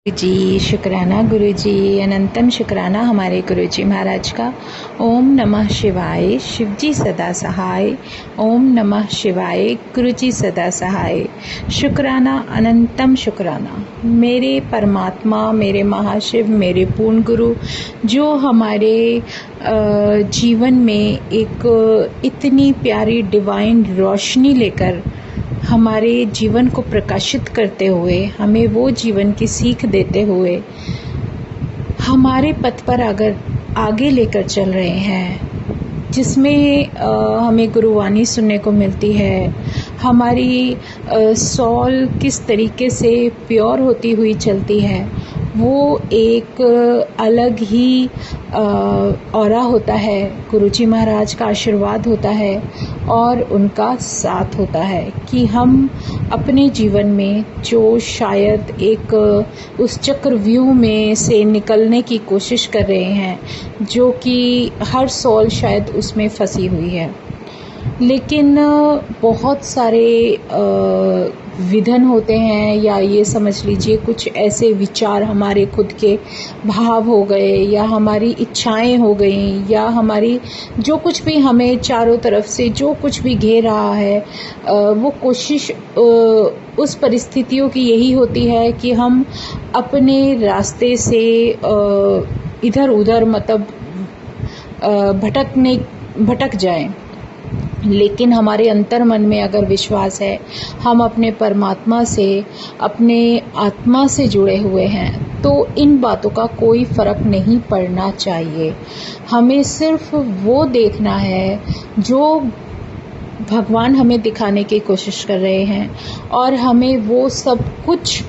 जी शुक्राना गुरु जी, अनंतम शुक्राना हमारे गुरु जी महाराज का। ओम नमः शिवाय, शिव जी सदा सहाय। ओम नमः शिवाय, गुरु जी सदा सहाय। शुक्राना, अनंतम शुक्राना मेरे परमात्मा, मेरे महाशिव, मेरे पूर्ण गुरु, जो हमारे जीवन में एक इतनी प्यारी डिवाइन रोशनी लेकर हमारे जीवन को प्रकाशित करते हुए, हमें वो जीवन की सीख देते हुए हमारे पथ पर अगर आगे लेकर चल रहे हैं, जिसमें हमें गुरुवाणी सुनने को मिलती है। हमारी सोल किस तरीके से प्योर होती हुई चलती है, वो एक अलग ही ऑरा होता है। गुरुजी महाराज का आशीर्वाद होता है और उनका साथ होता है कि हम अपने जीवन में जो शायद एक उस चक्रव्यूह में से निकलने की कोशिश कर रहे हैं, जो कि हर सोल शायद उसमें फंसी हुई है, लेकिन बहुत सारे विघ्न होते हैं, या ये समझ लीजिए कुछ ऐसे विचार हमारे खुद के भाव हो गए, या हमारी इच्छाएं हो गई, या हमारी जो कुछ भी हमें चारों तरफ से जो कुछ भी घेर रहा है, वो कोशिश उस परिस्थितियों की यही होती है कि हम अपने रास्ते से इधर उधर मतलब भटक जाएं। लेकिन हमारे अंतर मन में अगर विश्वास है, हम अपने परमात्मा से, अपने आत्मा से जुड़े हुए हैं, तो इन बातों का कोई फर्क नहीं पड़ना चाहिए। हमें सिर्फ वो देखना है जो भगवान हमें दिखाने की कोशिश कर रहे हैं, और हमें वो सब कुछ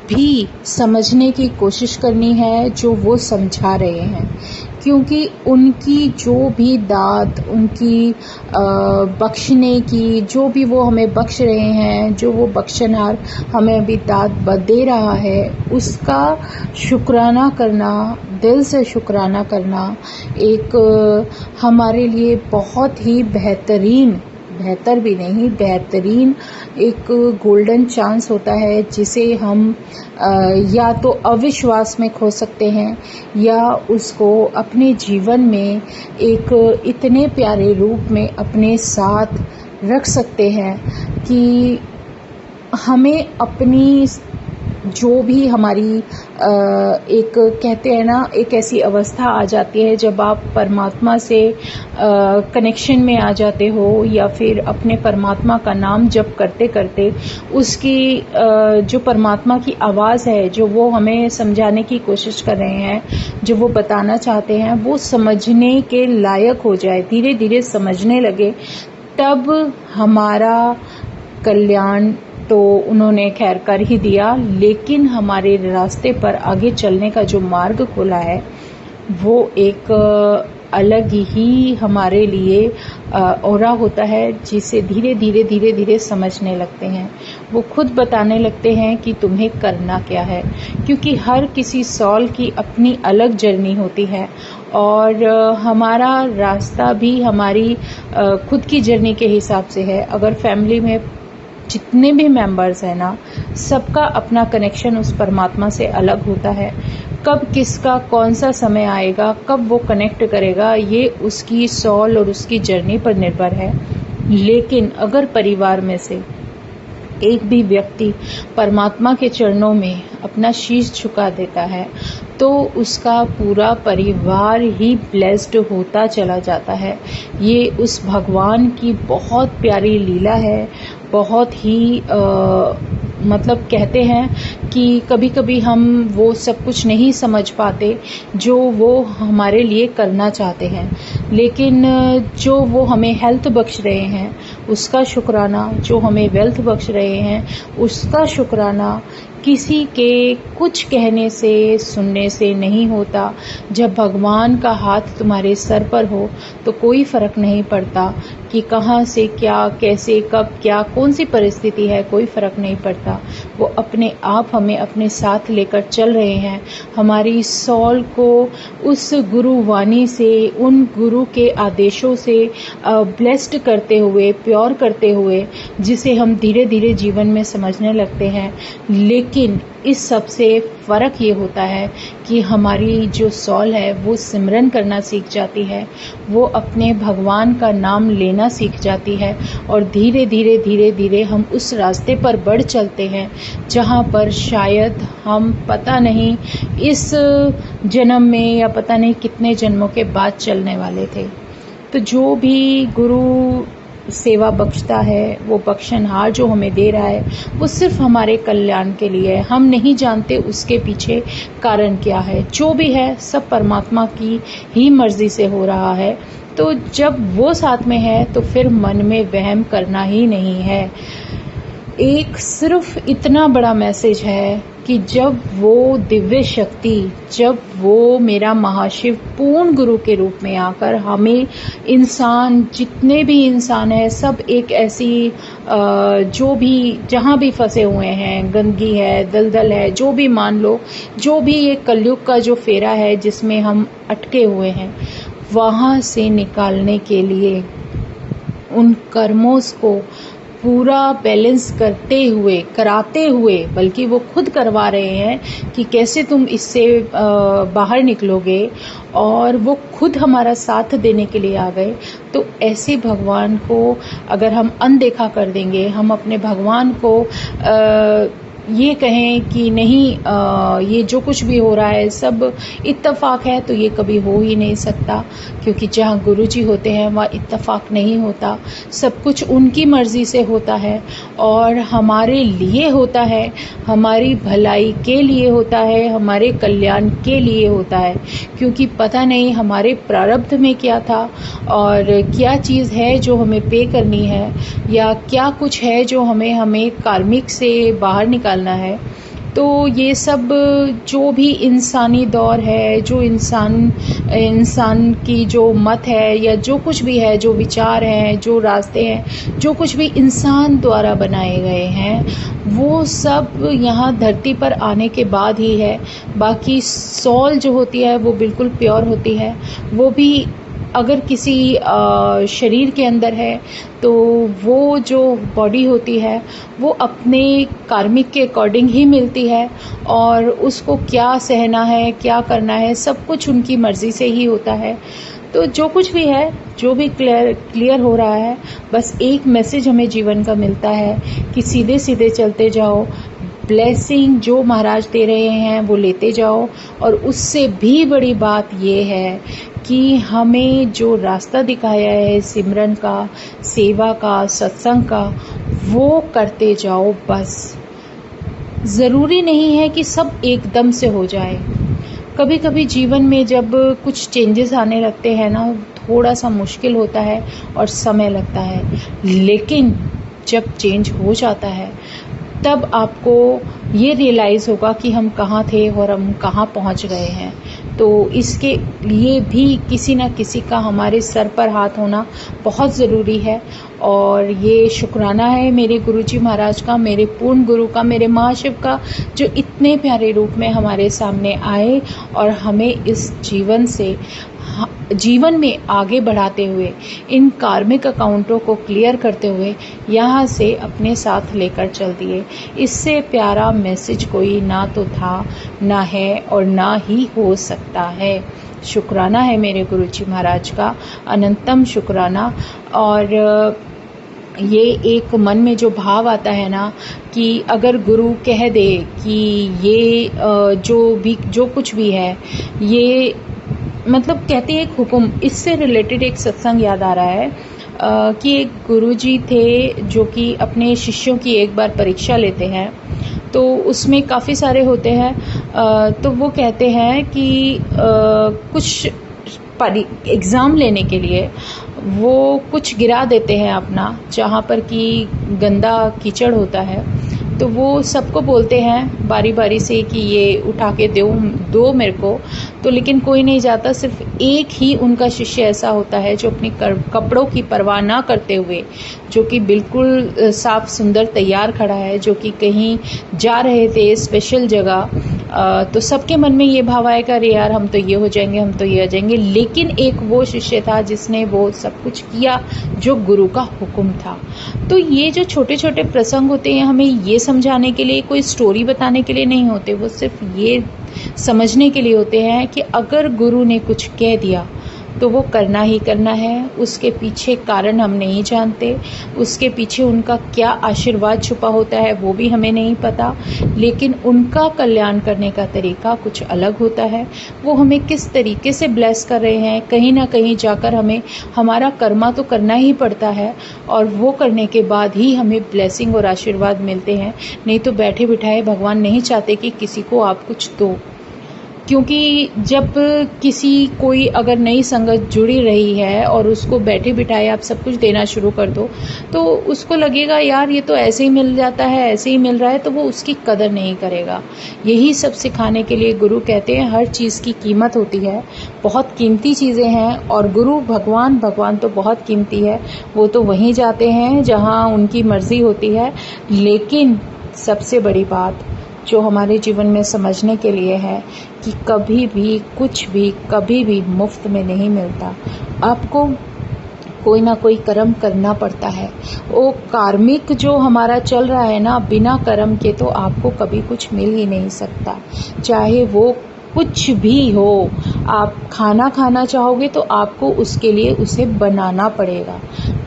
भी समझने की कोशिश करनी है जो वो समझा रहे हैं, क्योंकि उनकी जो भी दात, उनकी बख्शने की जो भी वो हमें बख्श रहे हैं, जो वो बख्शनहार हमें अभी दात दे रहा है, उसका शुक्राना करना, दिल से शुक्राना करना एक हमारे लिए बहुत ही बेहतर भी नहीं, बेहतरीन एक गोल्डन चांस होता है, जिसे हम या तो अविश्वास में खो सकते हैं, या उसको अपने जीवन में एक इतने प्यारे रूप में अपने साथ रख सकते हैं कि हमें अपनी जो भी हमारी एक कहते हैं ना, एक ऐसी अवस्था आ जाती है जब आप परमात्मा से कनेक्शन में आ जाते हो, या फिर अपने परमात्मा का नाम जप करते करते उसकी जो परमात्मा की आवाज़ है, जो वो हमें समझाने की कोशिश कर रहे हैं, जो वो बताना चाहते हैं, वो समझने के लायक हो जाए, धीरे धीरे समझने लगे, तब हमारा कल्याण तो उन्होंने खैर कर ही दिया। लेकिन हमारे रास्ते पर आगे चलने का जो मार्ग खुला है, वो एक अलग ही हमारे लिए ऑरा होता है, जिसे धीरे धीरे समझने लगते हैं। वो खुद बताने लगते हैं कि तुम्हें करना क्या है, क्योंकि हर किसी सॉल की अपनी अलग जर्नी होती है, और हमारा रास्ता भी हमारी खुद की जर्नी के हिसाब से है। अगर फैमिली में जितने भी मेंबर्स हैं ना, सबका अपना कनेक्शन उस परमात्मा से अलग होता है। कब किसका कौन सा समय आएगा, कब वो कनेक्ट करेगा, ये उसकी सॉल और उसकी जर्नी पर निर्भर है। लेकिन अगर परिवार में से एक भी व्यक्ति परमात्मा के चरणों में अपना शीश झुका देता है, तो उसका पूरा परिवार ही ब्लेस्ड होता चला जाता है। ये उस भगवान की बहुत प्यारी लीला है, बहुत ही मतलब कहते हैं कि कभी कभी हम वो सब कुछ नहीं समझ पाते जो वो हमारे लिए करना चाहते हैं, लेकिन जो वो हमें हेल्थ बख्श रहे हैं उसका शुक्राना, जो हमें वेल्थ बख्श रहे हैं उसका शुक्राना किसी के कुछ कहने से, सुनने से नहीं होता। जब भगवान का हाथ तुम्हारे सर पर हो तो कोई फर्क नहीं पड़ता कि कहाँ से क्या, कैसे, कब, क्या, कौन सी परिस्थिति है, कोई फर्क नहीं पड़ता। वो अपने आप हमें अपने साथ लेकर चल रहे हैं, हमारी सॉल को उस गुरुवाणी से, उन गुरु के आदेशों से ब्लेस्ड करते हुए, प्योर करते हुए, जिसे हम धीरे धीरे जीवन में समझने लगते हैं। लेकिन इस सब से फ़र्क ये होता है कि हमारी जो सॉल है वो सिमरन करना सीख जाती है, वो अपने भगवान का नाम लेना सीख जाती है और धीरे धीरे धीरे धीरे हम उस रास्ते पर बढ़ चलते हैं जहाँ पर शायद हम पता नहीं इस जन्म में या पता नहीं कितने जन्मों के बाद चलने वाले थे। तो जो भी गुरु सेवा बख्शता है, वो बख्शनहार जो हमें दे रहा है, वो सिर्फ हमारे कल्याण के लिए है। हम नहीं जानते उसके पीछे कारण क्या है। जो भी है सब परमात्मा की ही मर्जी से हो रहा है। तो जब वो साथ में है तो फिर मन में वहम करना ही नहीं है। एक सिर्फ इतना बड़ा मैसेज है कि जब वो दिव्य शक्ति, जब वो मेरा महाशिव पूर्ण गुरु के रूप में आकर हमें इंसान, जितने भी इंसान है, सब एक ऐसी जो भी जहाँ भी फंसे हुए हैं, गंदगी है, दलदल है, जो भी मान लो, जो भी ये कलयुग का जो फेरा है जिसमें हम अटके हुए हैं, वहाँ से निकालने के लिए उन कर्मों को पूरा बैलेंस कराते हुए, बल्कि वो खुद करवा रहे हैं कि कैसे तुम इससे बाहर निकलोगे, और वो खुद हमारा साथ देने के लिए आ गए। तो ऐसे भगवान को अगर हम अनदेखा कर देंगे, हम अपने भगवान को ये कहें कि नहीं ये जो कुछ भी हो रहा है सब इत्तेफाक है, तो ये कभी हो ही नहीं सकता, क्योंकि जहाँ गुरुजी होते हैं वहाँ इत्तेफाक नहीं होता। सब कुछ उनकी मर्जी से होता है और हमारे लिए होता है, हमारी भलाई के लिए होता है, हमारे कल्याण के लिए होता है। क्योंकि पता नहीं हमारे प्रारब्ध में क्या था और क्या चीज़ है जो हमें पे करनी है, या क्या कुछ है जो हमें कार्मिक से बाहर निकालना है। तो ये सब जो भी इंसानी दौर है, जो इंसान की जो मत है, या जो कुछ भी है, जो विचार हैं, जो रास्ते हैं, जो कुछ भी इंसान द्वारा बनाए गए हैं, वो सब यहाँ धरती पर आने के बाद ही है। बाकी सॉल जो होती है वो बिल्कुल प्योर होती है। वो भी अगर किसी शरीर के अंदर है तो वो जो बॉडी होती है वो अपने कार्मिक के अकॉर्डिंग ही मिलती है, और उसको क्या सहना है, क्या करना है, सब कुछ उनकी मर्ज़ी से ही होता है। तो जो कुछ भी है, जो भी क्लियर हो रहा है, बस एक मैसेज हमें जीवन का मिलता है कि सीधे सीधे चलते जाओ, ब्लेसिंग जो महाराज दे रहे हैं वो लेते जाओ। और उससे भी बड़ी बात ये है कि हमें जो रास्ता दिखाया है सिमरन का, सेवा का, सत्संग का, वो करते जाओ बस। ज़रूरी नहीं है कि सब एकदम से हो जाए। कभी कभी जीवन में जब कुछ चेंजेस आने लगते हैं ना, थोड़ा सा मुश्किल होता है और समय लगता है, लेकिन जब चेंज हो जाता है तब आपको ये रियलाइज़ होगा कि हम कहाँ थे और हम कहाँ पहुँच गए हैं। तो इसके लिए भी किसी न किसी का हमारे सर पर हाथ होना बहुत ज़रूरी है। और ये शुक्राना है मेरे गुरुजी महाराज का, मेरे पूर्ण गुरु का, मेरे महाशिव का, जो इतने प्यारे रूप में हमारे सामने आए और हमें इस जीवन में आगे बढ़ाते हुए, इन कार्मिक अकाउंटों को क्लियर करते हुए यहाँ से अपने साथ लेकर चल दिए। इससे प्यारा मैसेज कोई ना तो था, ना है और ना ही हो सकता है। शुक्राना है मेरे गुरुजी महाराज का, अनंतम शुक्राना। और ये एक मन में जो भाव आता है ना कि अगर गुरु कह दे कि ये जो कुछ भी है, ये मतलब कहते हैं एक हुक्म, इससे रिलेटेड एक सत्संग याद आ रहा है कि एक गुरुजी थे जो कि अपने शिष्यों की एक बार परीक्षा लेते हैं। तो उसमें काफ़ी सारे होते हैं, तो वो कहते हैं कि कुछ एग्ज़ाम लेने के लिए वो कुछ गिरा देते हैं अपना, जहाँ पर कि गंदा कीचड़ होता है। तो वो सबको बोलते हैं बारी बारी से कि ये उठा के दो मेरे को। तो लेकिन कोई नहीं जाता, सिर्फ एक ही उनका शिष्य ऐसा होता है जो अपने कपड़ों की परवाह ना करते हुए, जो कि बिल्कुल साफ सुंदर तैयार खड़ा है, जो कि कहीं जा रहे थे स्पेशल जगह, तो सबके मन में ये भाव आएगा, अरे यार हम तो ये हो जाएंगे, हम तो ये हो जाएंगे। लेकिन एक वो शिष्य था जिसने वो सब कुछ किया जो गुरु का हुक्म था। तो ये जो छोटे छोटे प्रसंग होते हैं हमें ये समझाने के लिए, कोई स्टोरी बताने के लिए नहीं होते, वो सिर्फ ये समझने के लिए होते हैं कि अगर गुरु ने कुछ कह दिया तो वो करना ही करना है। उसके पीछे कारण हम नहीं जानते, उसके पीछे उनका क्या आशीर्वाद छुपा होता है वो भी हमें नहीं पता, लेकिन उनका कल्याण करने का तरीका कुछ अलग होता है। वो हमें किस तरीके से ब्लेस कर रहे हैं, कहीं ना कहीं जाकर हमें हमारा कर्मा तो करना ही पड़ता है, और वो करने के बाद ही हमें ब्लेसिंग और आशीर्वाद मिलते हैं। नहीं तो बैठे बिठाए भगवान नहीं चाहते कि किसी को आप कुछ दो, क्योंकि जब कोई अगर नई संगत जुड़ी रही है और उसको बैठे बिठाए आप सब कुछ देना शुरू कर दो, तो उसको लगेगा यार ये तो ऐसे ही मिल जाता है, ऐसे ही मिल रहा है, तो वो उसकी कदर नहीं करेगा। यही सब सिखाने के लिए गुरु कहते हैं हर चीज़ की कीमत होती है, बहुत कीमती चीज़ें हैं। और गुरु भगवान तो बहुत कीमती है, वो तो वहीं जाते हैं जहाँ उनकी मर्जी होती है। लेकिन सबसे बड़ी बात जो हमारे जीवन में समझने के लिए है कि कभी भी कुछ भी कभी भी मुफ्त में नहीं मिलता। आपको कोई ना कोई कर्म करना पड़ता है। वो कार्मिक जो हमारा चल रहा है ना, बिना कर्म के तो आपको कभी कुछ मिल ही नहीं सकता। चाहे वो कुछ भी हो, आप खाना चाहोगे तो आपको उसके लिए उसे बनाना पड़ेगा,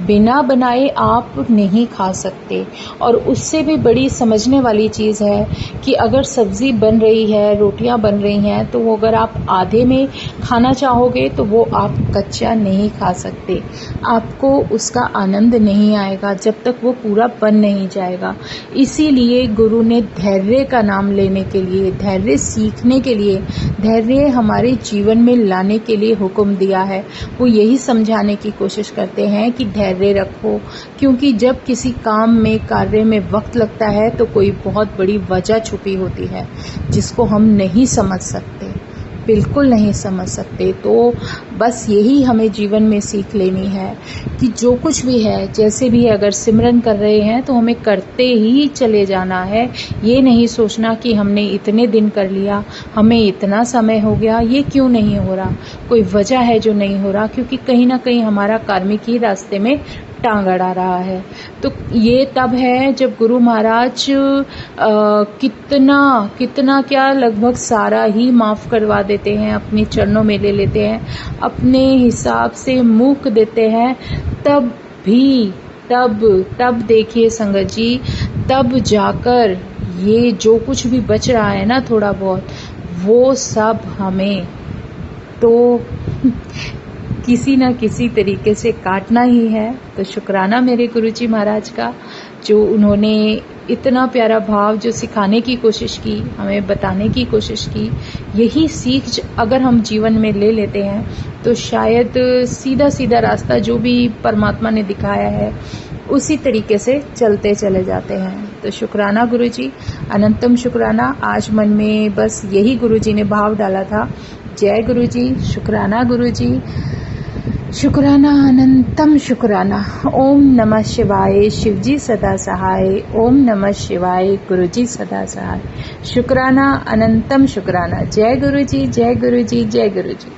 बिना बनाए आप नहीं खा सकते। और उससे भी बड़ी समझने वाली चीज़ है कि अगर सब्ज़ी बन रही है, रोटियां बन रही हैं, तो वो अगर आप आधे में खाना चाहोगे तो वो आप कच्चा नहीं खा सकते, आपको उसका आनंद नहीं आएगा जब तक वो पूरा बन नहीं जाएगा। इसीलिए गुरु ने धैर्य का नाम लेने के लिए, धैर्य सीखने के लिए, धैर्य हमारे जीवन में लाने के लिए हुक्म दिया है। वो यही समझाने की कोशिश करते हैं कि धैर्य रखो, क्योंकि जब किसी काम में, कार्य में वक्त लगता है तो कोई बहुत बड़ी वजह छुपी होती है जिसको हम नहीं समझ सकते, बिल्कुल नहीं समझ सकते। तो बस यही हमें जीवन में सीख लेनी है कि जो कुछ भी है, जैसे भी अगर सिमरन कर रहे हैं तो हमें करते ही चले जाना है। ये नहीं सोचना कि हमने इतने दिन कर लिया, हमें इतना समय हो गया, ये क्यों नहीं हो रहा। कोई वजह है जो नहीं हो रहा, क्योंकि कहीं ना कहीं हमारा कार्मिक ही रास्ते में टांग अड़ा रहा है। तो ये तब है जब गुरु महाराज कितना क्या लगभग सारा ही माफ करवा देते हैं, अपने चरणों में ले लेते हैं, अपने हिसाब से मूक देते हैं। तब देखिए संगत जी, तब जाकर ये जो कुछ भी बच रहा है ना, थोड़ा बहुत, वो सब हमें तो किसी न किसी तरीके से काटना ही है। तो शुक्राना मेरे गुरुजी महाराज का, जो उन्होंने इतना प्यारा भाव जो सिखाने की कोशिश की, हमें बताने की कोशिश की। यही सीख अगर हम जीवन में ले लेते हैं तो शायद सीधा रास्ता जो भी परमात्मा ने दिखाया है उसी तरीके से चलते चले जाते हैं। तो शुक्राना गुरुजी, अनंतम शुक्राना। आज मन में बस यही गुरुजी ने भाव डाला था। जय गुरुजी, शुक्राना गुरुजी, शुक्राना, अनंतम शुक्राना। ओम नमः शिवाय, शिवजी सदा सहाय। ओम नमः शिवाय, गुरुजी सदा सहाय। शुक्राना, अनंतम शुक्राना। जय गुरुजी, जय गुरुजी, जय गुरुजी।